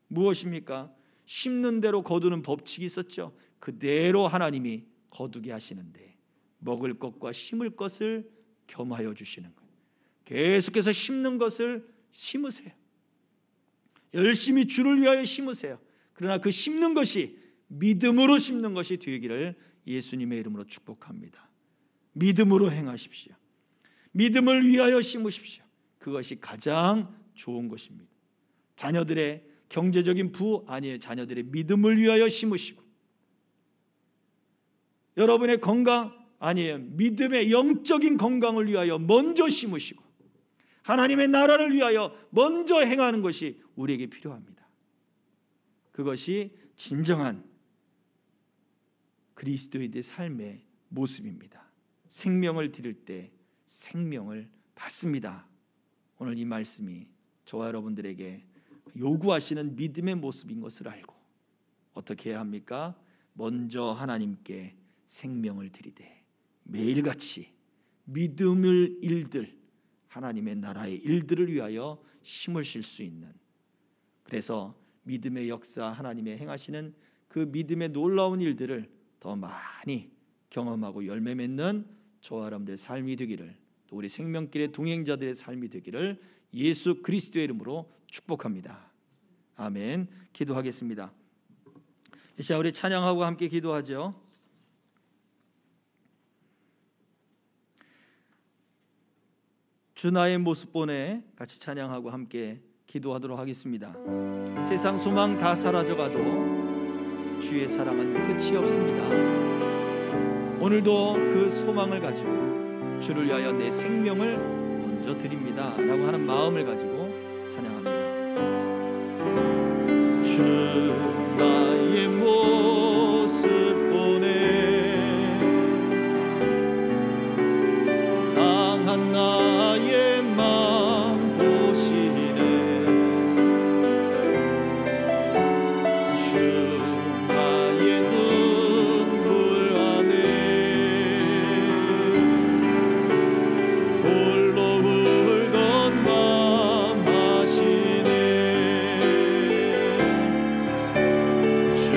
무엇입니까? 심는 대로 거두는 법칙이 있었죠. 그대로 하나님이 거두게 하시는데 먹을 것과 심을 것을 겸하여 주시는 거예요. 계속해서 심는 것을 심으세요. 열심히 주를 위하여 심으세요. 그러나 그 심는 것이 믿음으로 심는 것이 되기를 예수님의 이름으로 축복합니다. 믿음으로 행하십시오. 믿음을 위하여 심으십시오. 그것이 가장 좋은 것입니다. 자녀들의 경제적인 부 아니에요. 자녀들의 믿음을 위하여 심으시고, 여러분의 건강 아니에요. 믿음의 영적인 건강을 위하여 먼저 심으시고 하나님의 나라를 위하여 먼저 행하는 것이 우리에게 필요합니다. 그것이 진정한 그리스도인의 삶의 모습입니다. 생명을 드릴 때 생명을 받습니다. 오늘 이 말씀이 저와 여러분들에게 요구하시는 믿음의 모습인 것을 알고 어떻게 해야 합니까? 먼저 하나님께 생명을 드리되 매일같이 믿음을 일들, 하나님의 나라의 일들을 위하여 심으실 수 있는, 그래서 믿음의 역사, 하나님의 행하시는 그 믿음의 놀라운 일들을 더 많이 경험하고 열매 맺는 저와 여러분들의 삶이 되기를, 또 우리 생명길의 동행자들의 삶이 되기를 예수 그리스도의 이름으로 축복합니다. 아멘. 기도하겠습니다. 이 시간 우리 찬양하고 함께 기도하죠. 주 나의 모습 보내 같이 찬양하고 함께 기도하도록 하겠습니다. 세상 소망 다 사라져가도 주의 사랑은 끝이 없습니다. 오늘도 그 소망을 가지고 주를 위하여 내 생명을 먼저 드립니다 라고 하는 마음을 가지고 찬양합니다. 주 나의 모습 보내 상한 나의 마음 보시네. 주 나의 눈물 안에 홀로 울던 마음 하시네. 주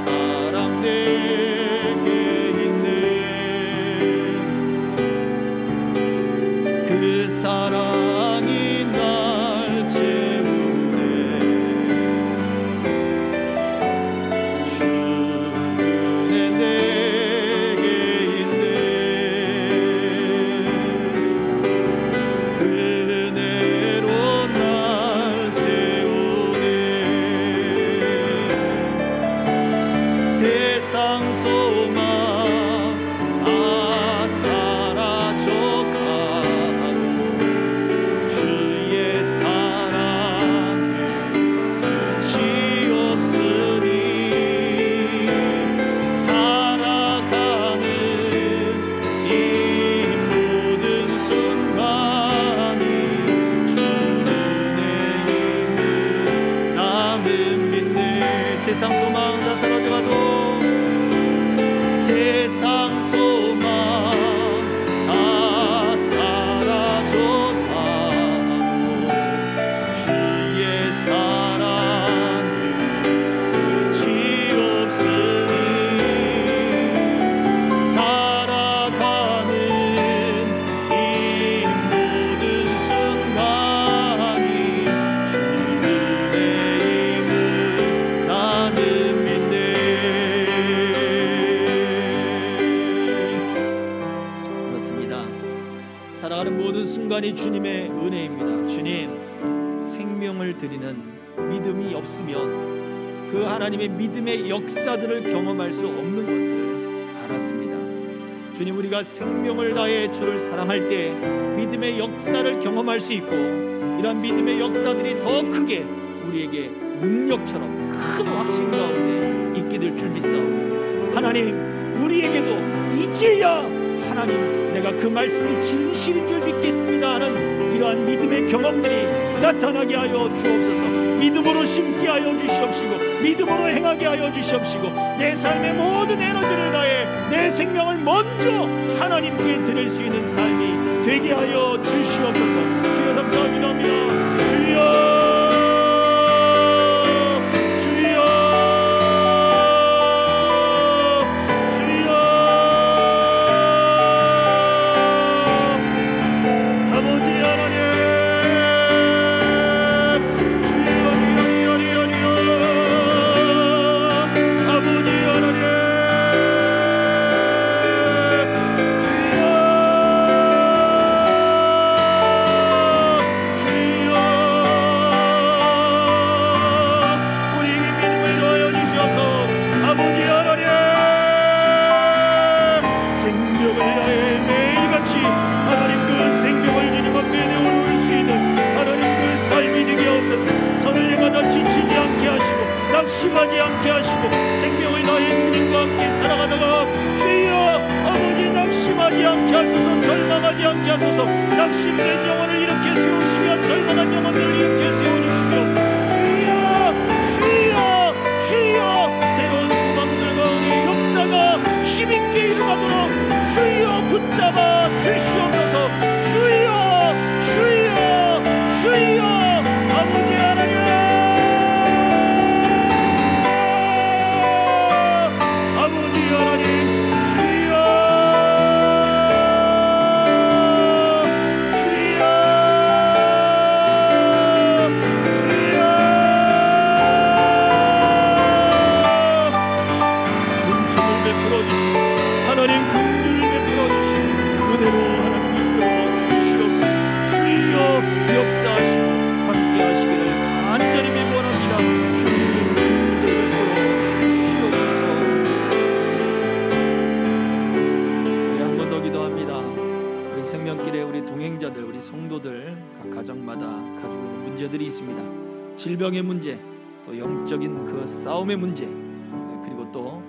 사랑 내게 있네. 그 사랑이 날 채우네. 주 은혜 내게 있네. 은혜로 날 세우네. 세상 소망 다 세상 소망 다 사라져가고 주의 사랑은 끝이 없으니 살아가는 이 모든 순간이 주의 은혜임을 나는 믿네. 그렇습니다. 살아가는 모든 순간이 주님의 은혜입니다. 주님, 생명을 드리는 믿음이 없으면 그 하나님의 믿음의 역사들을 경험할 수 없는 것을 알았습니다. 주님, 우리가 생명을 다해 주를 사랑할 때 믿음의 역사를 경험할 수 있고, 이러한 믿음의 역사들이 더 크게 우리에게 능력처럼 큰 확신 가운데 있게 될 줄 믿사오니, 하나님, 우리에게도 이제야 하나님, 내가 그 말씀이 진실인 줄 믿겠습니다 하는 이러한 믿음의 경험들이 나타나게 하여 주옵소서. 믿음으로 심게 하여 주시옵시고, 믿음으로 행하게 하여 주시옵시고, 내 삶의 모든 에너지를 다해 내 생명을 먼저 하나님께 드릴 수 있는 삶이 되게 하여 주시옵소서. 주여, 삼창을 기도합니다. 주여, 낙심하지 않게 하시고, 생명을 다해 주님과 함께 살아가다가 주여 아버지 낙심하지 않게 하소서, 절망하지 않게 하소서. 낙심된 영혼을 일으켜 세우시며 절망한 영혼들을 일으켜 세워주시며, 주여 주여 주여, 새로운 소망들과 은혜의 역사가 힘있게 일어나도록 주여 붙잡아 주시옵소서. 주여 주여 주여, 아버지 하나님, 우리 성도들 각 가정마다 가지고 있는 문제들이 있습니다. 질병의 문제, 또 영적인 그 싸움의 문제, 그리고 또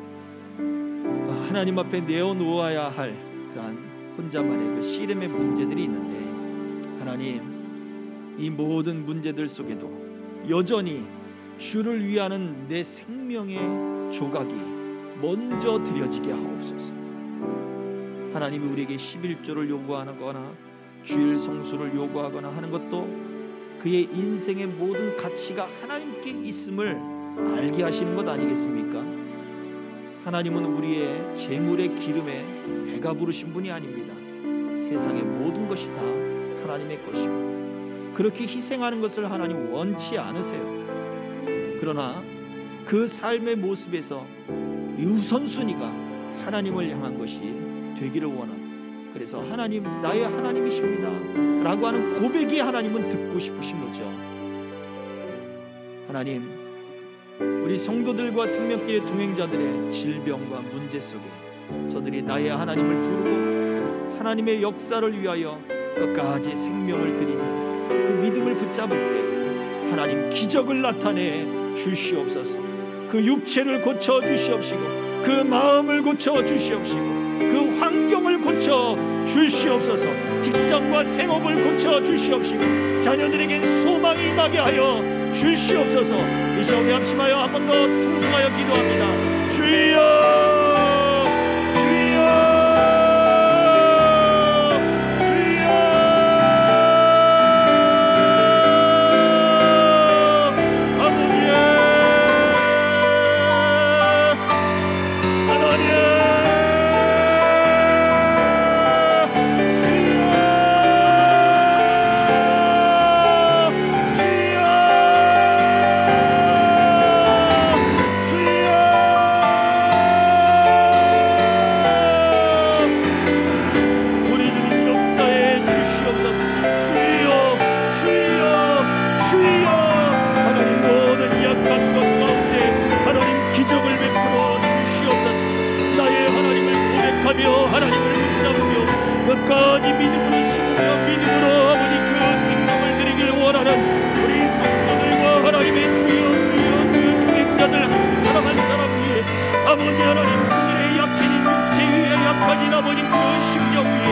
하나님 앞에 내어놓아야 할 그러한 혼자만의 그 씨름의 문제들이 있는데, 하나님, 이 모든 문제들 속에도 여전히 주를 위하는 내 생명의 조각이 먼저 드려지게 하옵소서. 하나님이 우리에게 11조를 요구하거나 주일 성수를 요구하거나 하는 것도 그의 인생의 모든 가치가 하나님께 있음을 알게 하시는 것 아니겠습니까? 하나님은 우리의 재물의 기름에 배가 부르신 분이 아닙니다. 세상의 모든 것이 다 하나님의 것이고, 그렇게 희생하는 것을 하나님 원치 않으세요. 그러나 그 삶의 모습에서 우선순위가 하나님을 향한 것이 되기를 원합니다. 그래서 하나님, 나의 하나님이십니다 라고 하는 고백이 하나님은 듣고 싶으신 거죠. 하나님, 우리 성도들과 생명길의 동행자들의 질병과 문제 속에 저들이 나의 하나님을 부르고 하나님의 역사를 위하여 끝까지 생명을 드리는 그 믿음을 붙잡을 때 하나님, 기적을 나타내 주시옵소서. 그 육체를 고쳐 주시옵시고, 그 마음을 고쳐 주시옵시고, 그 환경을 고쳐 주시옵소서. 직장과 생업을 고쳐 주시옵시고, 자녀들에게 소망이 임하게 하여 주시옵소서. 이제 우리 합심하여 한 번 더 통성하여 기도합니다. 주여 의지하며 하나님을 붙잡으며 끝까지 믿음으로 심으며 믿음으로 아버지 그 생명을 드리길 원하는 우리 성도들과 하나님의 주여 주여 그 동행자들 한 사람 한 사람 위에 아버지 하나님 그들의 약해진 육체 위에 약해진 아버지 그 심령 위에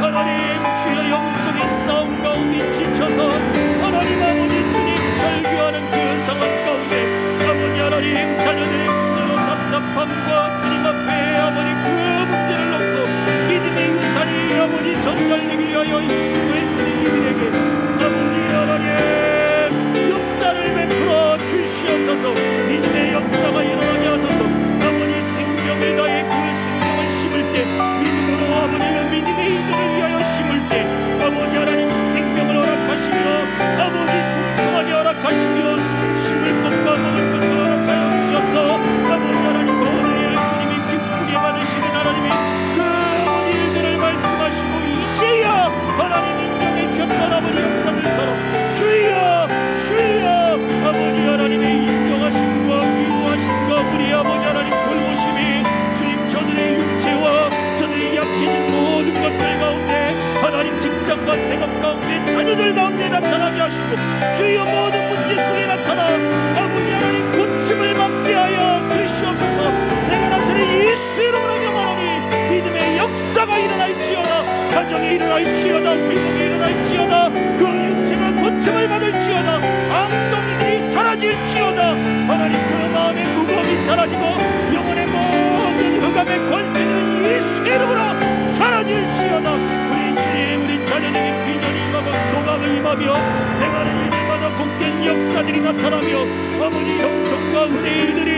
하나님 주여 영적인 싸움 가운데 지쳐서 하나님 아버지 주님 절규하는 그 상황 가운데 아버지 하나님 자녀들의 문제로 답답함과 주님 앞에 아버지 그 문제를 놓고 믿음의 유산이 아버지 전달되기 위하여 힘쓰고 있으는 이들에게 아버지 하나님 역사를 베풀어 주시옵소서. 믿음의 역사가 일어나게 하소서. 아버지 생명을 다해 그 생명을 심을 때 믿음으로 아버지 믿음의 일들을 위하여 심을 때 아버지 하나님 생명을 허락하시며 아버지 풍성하게 허락하시며 심을 것과 먹을 것을 허락하여 주셔서 아버지 하나님 모든 일을 주님이 기쁘게 받으시는 하나님이 그 아버지 일들을 말씀하시고 이제야 하나님 인정해 주셨던 아버지 역사들처럼 주여 주여 아버지 하나님의 인정하심과 위로하심과 우리 아버지 하나님 돌보심이 주님 저들의 육체와 저들의 약해진 모든 것들 가운데 하나님 직장과 생업 가운데 자녀들 가운데 나타나게 하시고 주여 모든 문제 속에 나타나 아버지 하나님 고침을 받게 하여 주시옵소서. 내가 나서는 예수 이름으로 명하노니 믿음의 역사가 일어날지어다. 가정에 일어날지어다. 회복에 일어날지어다. 그 육체가 고침을 받을지어다. 암덩이들이 사라질지어다. 하나님 그 마음의 무거움이 사라지고 영혼의 모든 흑암의 권세들은 예수 이름으로 사라질지어다. 우리 주님 우리 자녀들에게 비전이 임하고 소망이 임하며 행하는 일들마다 복된 역사들이 나타나며 아버지 형통과 은혜의 일들이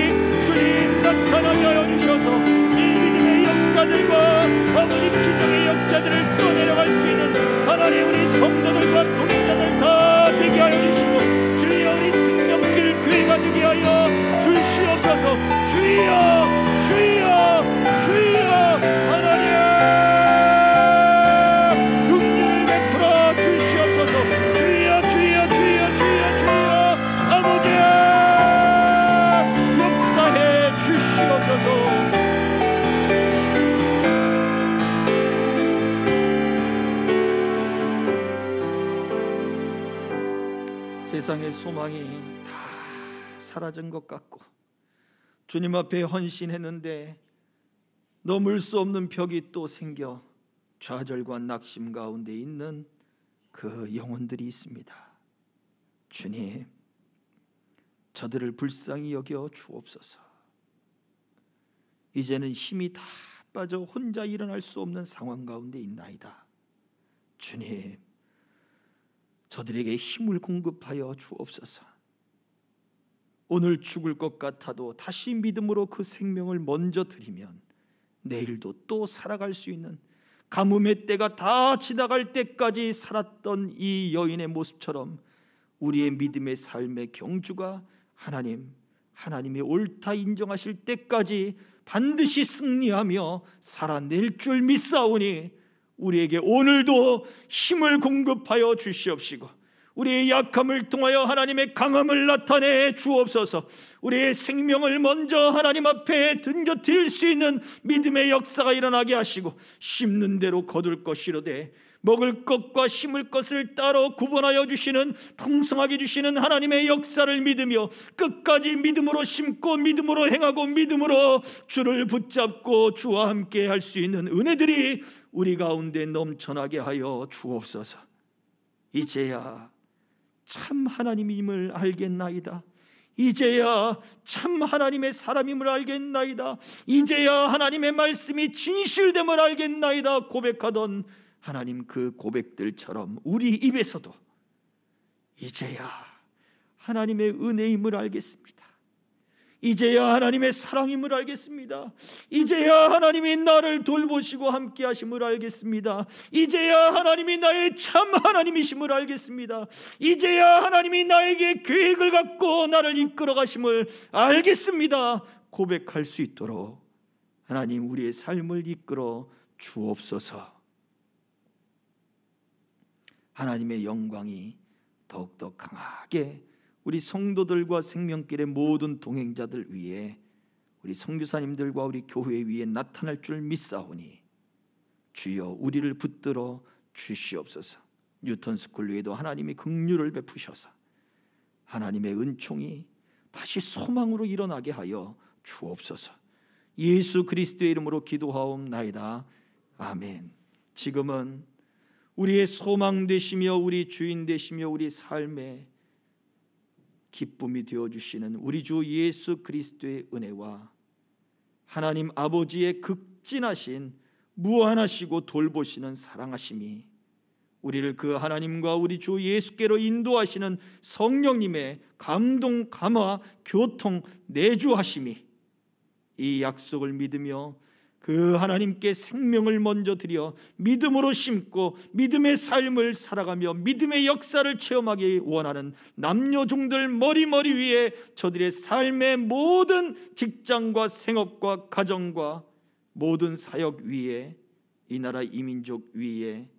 주님 나타나게 하여 주셔서 이 믿음의 역사들과 아버지 기적의 역사들을 써내려갈 수 있는 하나님 우리 성도들과 동행자들 다 되게 하여 주시고 주여 우리 생명길 교회가 되게 하여 주시옵소서. 주여 주여 주여 하나님 긍휼을 베풀어 주시옵소서. 주여 주여 주여 주여 주여 아버지 역사해 주시옵소서. 세상의 소망이 다 사라진 것 같고 주님 앞에 헌신했는데 넘을 수 없는 벽이 또 생겨 좌절과 낙심 가운데 있는 그 영혼들이 있습니다. 주님, 저들을 불쌍히 여겨 주옵소서. 이제는 힘이 다 빠져 혼자 일어날 수 없는 상황 가운데 있나이다. 주님, 저들에게 힘을 공급하여 주옵소서. 오늘 죽을 것 같아도 다시 믿음으로 그 생명을 먼저 드리면 내일도 또 살아갈 수 있는, 가뭄의 때가 다 지나갈 때까지 살았던 이 여인의 모습처럼 우리의 믿음의 삶의 경주가 하나님이 옳다 인정하실 때까지 반드시 승리하며 살아낼 줄 믿사오니 우리에게 오늘도 힘을 공급하여 주시옵시고 우리의 약함을 통하여 하나님의 강함을 나타내 주옵소서. 우리의 생명을 먼저 하나님 앞에 던져드릴 수 있는 믿음의 역사가 일어나게 하시고 심는 대로 거둘 것이로되 먹을 것과 심을 것을 따로 구분하여 주시는, 풍성하게 주시는 하나님의 역사를 믿으며 끝까지 믿음으로 심고 믿음으로 행하고 믿음으로 주를 붙잡고 주와 함께 할 수 있는 은혜들이 우리 가운데 넘쳐나게 하여 주옵소서. 이제야 참 하나님임을 알겠나이다. 이제야 참 하나님의 사람임을 알겠나이다. 이제야 하나님의 말씀이 진실됨을 알겠나이다. 고백하던 하나님 그 고백들처럼 우리 입에서도 이제야 하나님의 은혜임을 알겠습니다. 이제야 하나님의 사랑임을 알겠습니다. 이제야 하나님이 나를 돌보시고 함께 하심을 알겠습니다. 이제야 하나님이 나의 참 하나님이심을 알겠습니다. 이제야 하나님이 나에게 계획을 갖고 나를 이끌어 가심을 알겠습니다. 고백할 수 있도록 하나님 우리의 삶을 이끌어 주옵소서. 하나님의 영광이 더욱더 강하게 우리 성도들과 생명길의 모든 동행자들 위에, 우리 선교사님들과 우리 교회 위에 나타날 줄 믿사오니 주여 우리를 붙들어 주시옵소서. 뉴턴스쿨 위에도 하나님이 긍휼을 베푸셔서 하나님의 은총이 다시 소망으로 일어나게 하여 주옵소서. 예수 그리스도의 이름으로 기도하옵나이다. 아멘. 지금은 우리의 소망 되시며 우리 주인 되시며 우리 삶의 기쁨이 되어주시는 우리 주 예수 그리스도의 은혜와 하나님 아버지의 극진하신 무한하시고 돌보시는 사랑하심이 우리를 그 하나님과 우리 주 예수께로 인도하시는 성령님의 감동, 감화, 교통, 내주하심이 이 약속을 믿으며 그 하나님께 생명을 먼저 드려 믿음으로 심고 믿음의 삶을 살아가며 믿음의 역사를 체험하기 원하는 남녀종들 머리 위에 저들의 삶의 모든 직장과 생업과 가정과 모든 사역 위에 이 나라 이민족 위에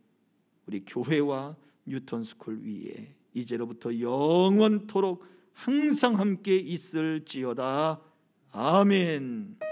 우리 교회와 뉴턴스쿨 위에 이제로부터 영원토록 항상 함께 있을지어다. 아멘.